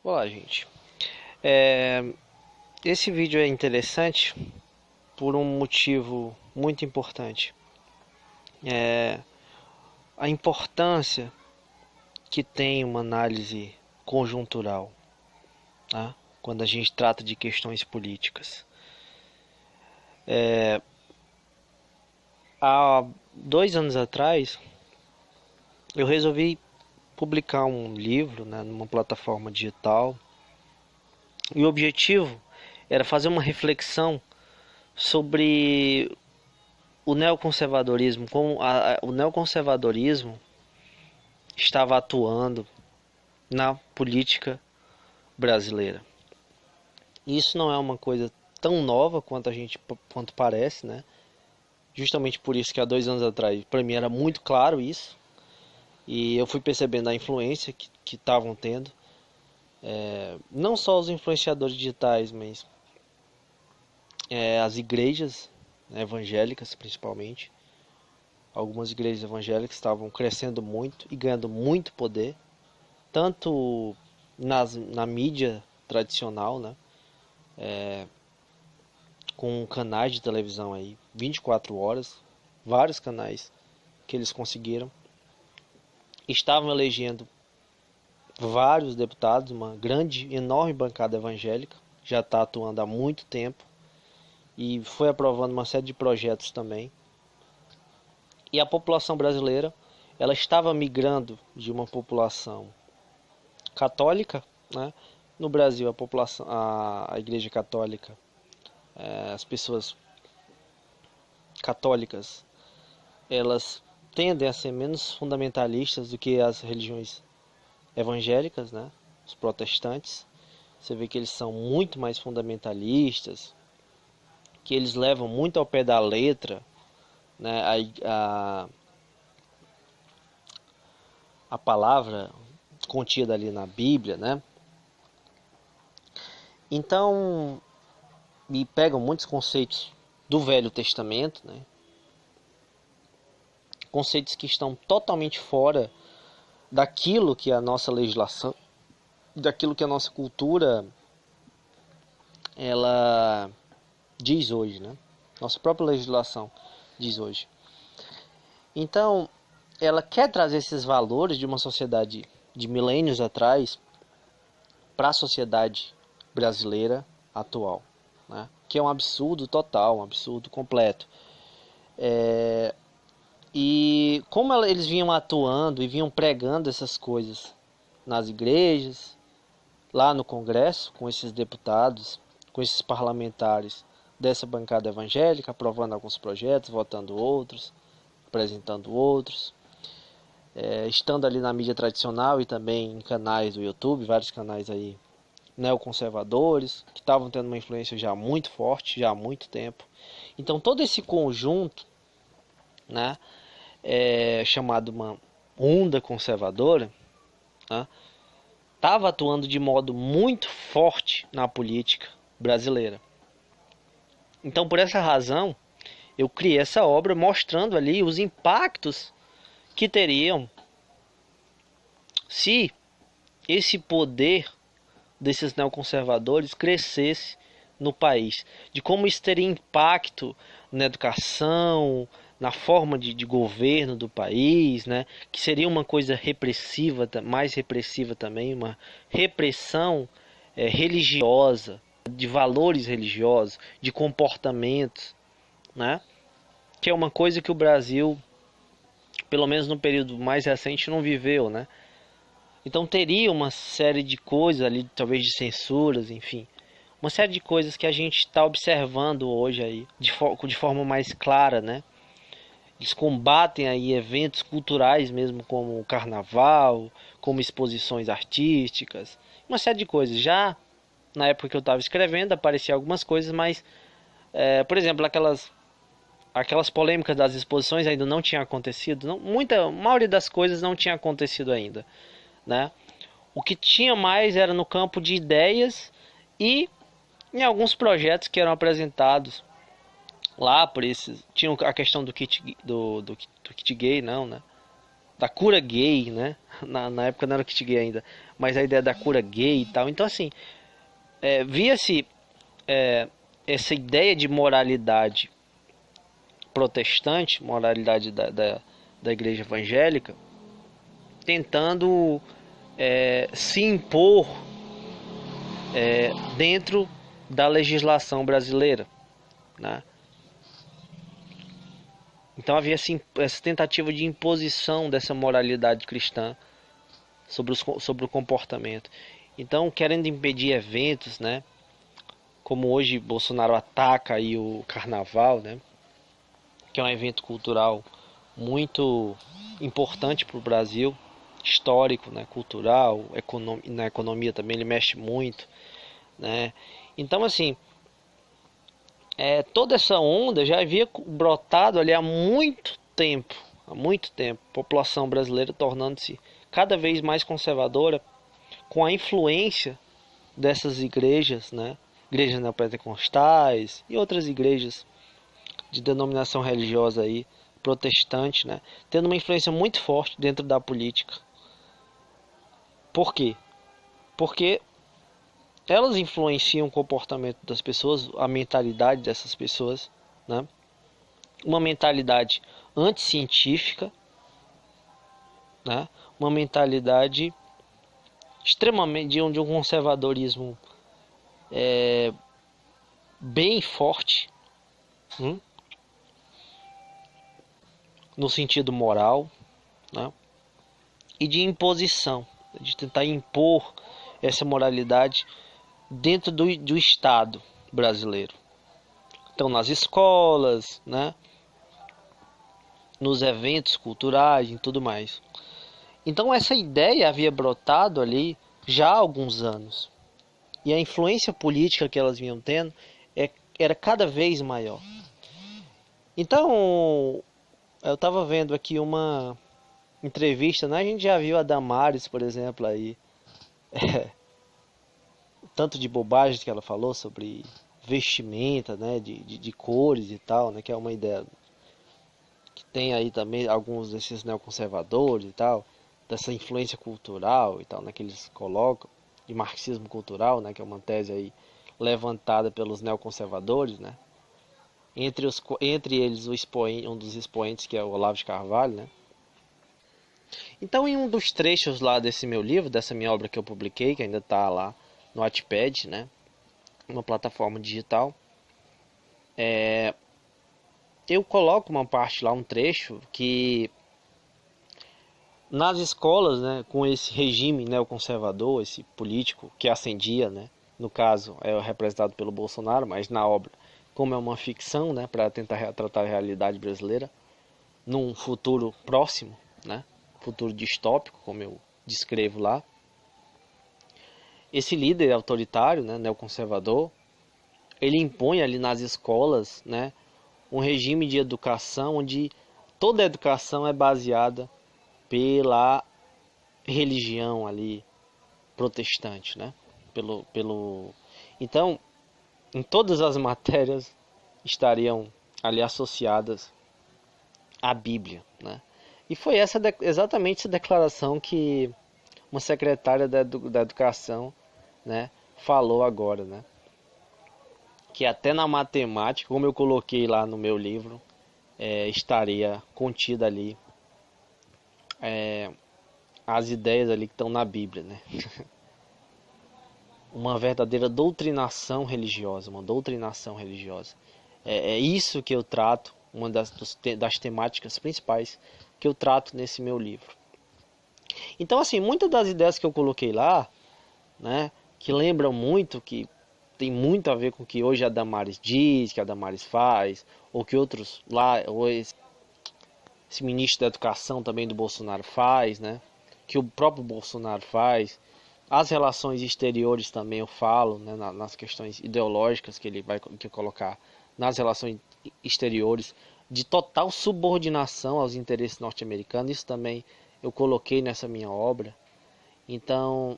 Olá, gente. É, Esse vídeo é interessante por um motivo muito importante. É a importância que tem uma análise conjuntural, tá? Quando a gente trata de questões políticas. Há 2 anos atrás, eu resolvi publicar um livro, né, numa plataforma digital. E o objetivo era fazer uma reflexão sobre o neoconservadorismo, como o neoconservadorismo estava atuando na política brasileira. Isso não é uma coisa tão nova quanto parece, né? Justamente por isso que há 2 anos atrás, para mim era muito claro isso, e eu fui percebendo a influência que estavam tendo, não só os influenciadores digitais, mas as igrejas, né, evangélicas principalmente. Algumas igrejas evangélicas estavam crescendo muito e ganhando muito poder, tanto na mídia tradicional, né, com canais de televisão aí 24 horas, vários canais que eles conseguiram. Estavam elegendo vários deputados, uma grande, enorme bancada evangélica, já está atuando há muito tempo e foi aprovando uma série de projetos também. E a população brasileira, ela estava migrando de uma população católica, né? No Brasil, a Igreja Católica, as pessoas católicas, elas tendem a ser menos fundamentalistas do que as religiões evangélicas, né? Os protestantes. Você vê que eles são muito mais fundamentalistas, que eles levam muito ao pé da letra, né? A palavra contida ali na Bíblia, né? Então, me pegam muitos conceitos do Velho Testamento, né? Conceitos que estão totalmente fora daquilo que a nossa legislação, daquilo que a nossa cultura ela diz hoje, né? Nossa própria legislação diz hoje. Então, ela quer trazer esses valores de uma sociedade de milênios atrás para a sociedade brasileira atual, né? Que é um absurdo total, um absurdo completo. E como eles vinham atuando e vinham pregando essas coisas nas igrejas, lá no Congresso, com esses deputados, com esses parlamentares dessa bancada evangélica, aprovando alguns projetos, votando outros, apresentando outros, estando ali na mídia tradicional e também em canais do YouTube, vários canais aí neoconservadores, que estavam tendo uma influência já muito forte, já há muito tempo. Então todo esse conjunto, né, chamado uma onda conservadora, né, estava atuando de modo muito forte na política brasileira. Então, por essa razão, eu criei essa obra mostrando ali os impactos que teriam se esse poder desses neoconservadores crescesse no país, de como isso teria impacto na educação, na forma de governo do país, né? Que seria uma coisa repressiva, mais repressiva também, uma repressão religiosa, de valores religiosos, de comportamentos, né? Que é uma coisa que o Brasil, pelo menos no período mais recente, não viveu, né? Então teria uma série de coisas ali, talvez de censuras, enfim. Uma série de coisas que a gente está observando hoje aí, de forma mais clara, né? Eles combatem aí eventos culturais mesmo, como o carnaval, como exposições artísticas, uma série de coisas. Já na época que eu estava escrevendo, apareciam algumas coisas, mas, por exemplo, aquelas polêmicas das exposições ainda não tinha acontecido. Não, a maioria das coisas não tinha acontecido ainda, né? O que tinha mais era no campo de ideias e em alguns projetos que eram apresentados lá por esses. Tinha a questão do kit gay, não, né? da cura gay, né? Na época não era kit gay ainda, mas a ideia da cura gay e tal. Então, assim, via-se essa ideia de moralidade protestante, moralidade da igreja evangélica, tentando se impor dentro da legislação brasileira, né? Então havia assim, essa tentativa de imposição dessa moralidade cristã sobre o comportamento. Então, querendo impedir eventos, né? Como hoje Bolsonaro ataca aí o carnaval, né? Que é um evento cultural muito importante para o Brasil, histórico, né? Cultural, na economia também ele mexe muito, né? Então, assim, toda essa onda já havia brotado ali há muito tempo, a população brasileira tornando-se cada vez mais conservadora com a influência dessas igrejas, né? Igrejas neopentecostais e outras igrejas de denominação religiosa aí, protestante, né? Tendo uma influência muito forte dentro da política. Por quê? Porque elas influenciam o comportamento das pessoas, a mentalidade dessas pessoas, né? Uma mentalidade anticientífica, né? Uma mentalidade extremamente de um conservadorismo bem forte, no sentido moral, né? E de imposição, de tentar impor essa moralidade dentro do Estado brasileiro. Então, nas escolas, né? Nos eventos culturais e tudo mais. Então, essa ideia havia brotado ali já há alguns anos. E a influência política que elas vinham tendo era cada vez maior. Então, eu estava vendo aqui uma entrevista, né? A gente já viu a Damares, por exemplo, aí. Tanto de bobagens que ela falou sobre vestimenta, né? De cores e tal, né? Que é uma ideia que tem aí também alguns desses neoconservadores e tal, dessa influência cultural e tal, né? Que eles colocam, de marxismo cultural, né? Que é uma tese aí levantada pelos neoconservadores, né? Entre eles um dos expoentes, que é o Olavo de Carvalho, né? Então, em um dos trechos lá desse meu livro, dessa minha obra que eu publiquei, que ainda está lá no Wattpad, né? Uma plataforma digital, eu coloco uma parte lá, um trecho, que nas escolas, né, com esse regime neoconservador, esse político que ascendia, né? No caso, é representado pelo Bolsonaro, mas na obra, como é uma ficção, né, para tentar retratar a realidade brasileira num futuro próximo, né, futuro distópico, como eu descrevo lá. Esse líder autoritário, né, neoconservador, ele impõe ali nas escolas, né, um regime de educação onde toda a educação é baseada pela religião ali protestante, né? Então, em todas as matérias estariam ali associadas à Bíblia, né? E foi exatamente essa declaração que uma secretária da Educação, né, falou agora, né? Que até na matemática, como eu coloquei lá no meu livro, estaria contida ali as ideias ali que estão na Bíblia, né? Uma verdadeira doutrinação religiosa, uma doutrinação religiosa. É isso que eu trato, uma das temáticas principais que eu trato nesse meu livro. Então, assim, muitas das ideias que eu coloquei lá, né, que lembram muito, que tem muito a ver com o que hoje a Damares diz, que a Damares faz, ou que outros lá, ou esse ministro da Educação também do Bolsonaro faz, né, que o próprio Bolsonaro faz. As relações exteriores também eu falo, né, nas questões ideológicas que ele vai colocar nas relações exteriores, de total subordinação aos interesses norte-americanos. Isso também eu coloquei nessa minha obra. Então,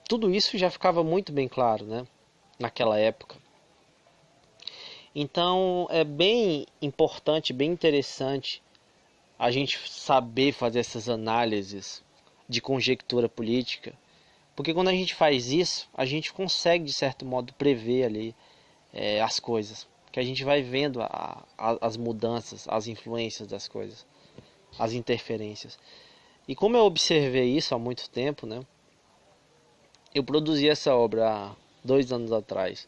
tudo isso já ficava muito bem claro, né, naquela época. Então, é bem importante, bem interessante a gente saber fazer essas análises de conjectura política, porque quando a gente faz isso, a gente consegue de certo modo prever ali as coisas, que a gente vai vendo as mudanças, as influências das coisas, as interferências. E como eu observei isso há muito tempo, né? Eu produzi essa obra há 2 anos atrás.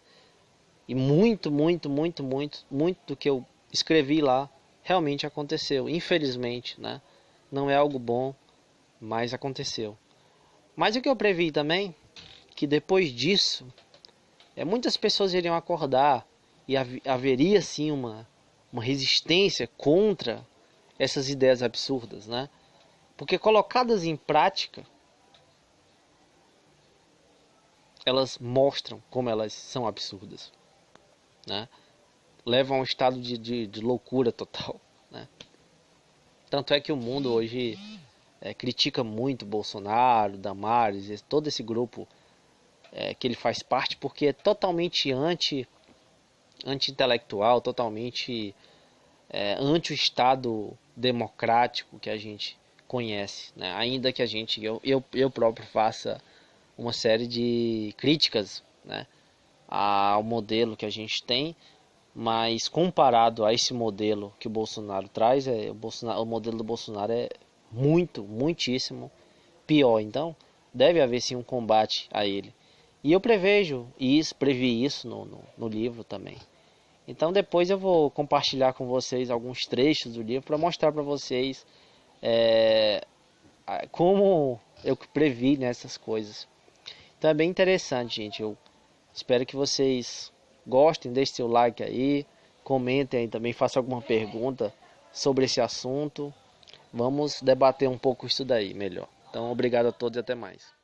E muito do que eu escrevi lá realmente aconteceu. Infelizmente, né? Não é algo bom, mas aconteceu. Mas o que eu previ também, que depois disso, muitas pessoas iriam acordar e haveria sim uma resistência contra essas ideias absurdas, né? Porque colocadas em prática, elas mostram como elas são absurdas, né? Levam a um estado de loucura total, né? Tanto é que o mundo hoje critica muito Bolsonaro, Damares, todo esse grupo que ele faz parte, porque é totalmente anti-intelectual, totalmente anti o Estado democrático que a gente conhece, né? Ainda que eu próprio faça uma série de críticas, né, ao modelo que a gente tem, mas comparado a esse modelo que o Bolsonaro traz, o modelo do Bolsonaro é muitíssimo pior. Então deve haver sim um combate a ele. E eu previ isso no livro também. Então depois eu vou compartilhar com vocês alguns trechos do livro para mostrar para vocês como eu previ nessas coisas. Então é bem interessante, gente. Eu espero que vocês gostem, deixem seu like aí, comentem aí também, façam alguma pergunta sobre esse assunto. Vamos debater um pouco isso daí melhor. Então obrigado a todos e até mais.